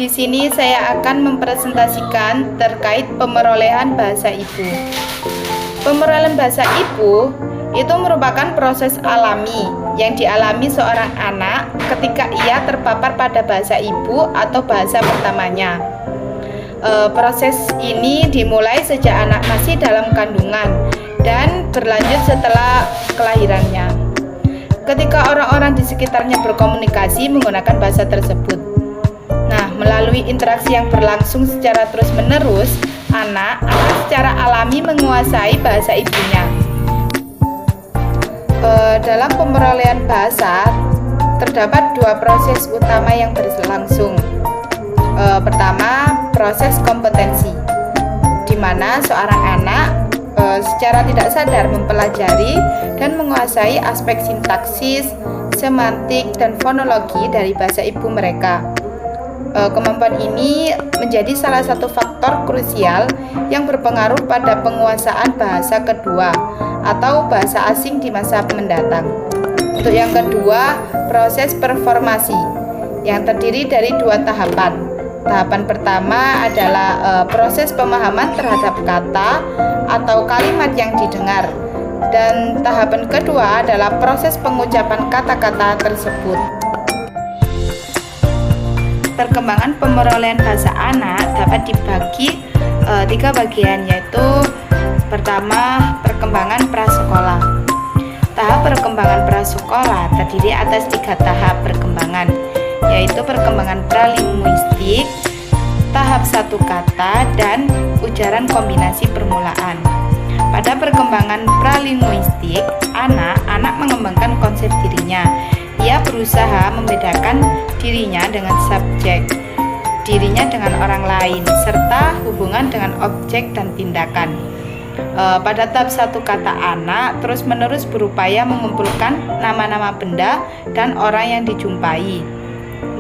Di sini saya akan mempresentasikan terkait pemerolehan bahasa ibu. Pemerolehan bahasa ibu itu merupakan proses alami yang dialami seorang anak ketika ia terpapar pada bahasa ibu atau bahasa pertamanya. Proses ini dimulai sejak anak masih dalam kandungan dan berlanjut setelah kelahirannya. Ketika orang-orang di sekitarnya berkomunikasi menggunakan bahasa tersebut. Nah, melalui interaksi yang berlangsung secara terus-menerus, anak akan secara alami menguasai bahasa ibunya. Dalam pemerolehan bahasa, terdapat dua proses utama yang berlangsung. Pertama, proses kompetensi, di mana seorang anak secara tidak sadar mempelajari dan menguasai aspek sintaksis, semantik, dan fonologi dari bahasa ibu mereka. Kemampuan ini menjadi salah satu faktor krusial yang berpengaruh pada penguasaan bahasa kedua atau bahasa asing di masa mendatang. Untuk yang kedua, proses performasi yang terdiri dari dua tahapan. Tahapan pertama adalah proses pemahaman terhadap kata atau kalimat yang didengar, dan tahapan kedua adalah proses pengucapan kata-kata tersebut. Perkembangan pemerolehan bahasa anak dapat dibagi tiga bagian, yaitu pertama, perkembangan prasekolah. Tahap perkembangan prasekolah terdiri atas tiga tahap perkembangan, yaitu perkembangan pralinguistik, tahap satu kata, dan ujaran kombinasi permulaan. Pada perkembangan pralinguistik, anak mengembangkan konsep dirinya. Ia berusaha membedakan dirinya dengan subjek, dirinya dengan orang lain, serta hubungan dengan objek dan tindakan. Pada tahap satu kata, anak terus-menerus berupaya mengumpulkan nama-nama benda dan orang yang dijumpai.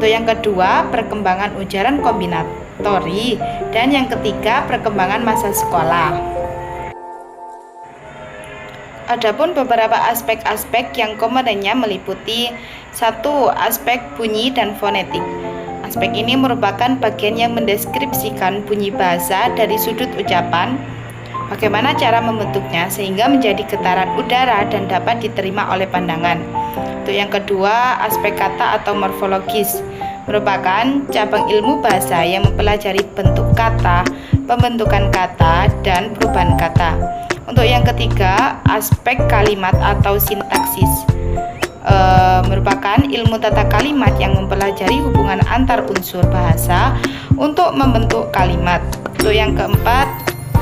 Untuk yang kedua, perkembangan ujaran kombinatori, dan yang ketiga, perkembangan masa sekolah. Adapun beberapa aspek-aspek yang komodennya meliputi satu, aspek bunyi dan fonetik. Aspek ini merupakan bagian yang mendeskripsikan bunyi bahasa dari sudut ucapan, bagaimana cara membentuknya sehingga menjadi getaran udara dan dapat diterima oleh pandangan. Untuk yang kedua, aspek kata atau morfologis merupakan cabang ilmu bahasa yang mempelajari bentuk kata, pembentukan kata, dan perubahan kata. Untuk yang ketiga, aspek kalimat atau sintaksis merupakan ilmu tata kalimat yang mempelajari hubungan antar unsur bahasa untuk membentuk kalimat. Untuk yang keempat,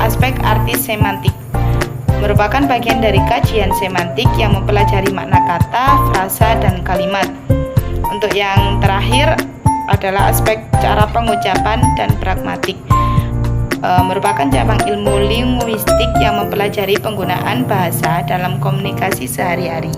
aspek arti semantik merupakan bagian dari kajian semantik yang mempelajari makna kata, frasa, dan kalimat. Untuk yang terakhir adalah aspek cara pengucapan dan pragmatik, merupakan cabang ilmu linguistik yang mempelajari penggunaan bahasa dalam komunikasi sehari-hari.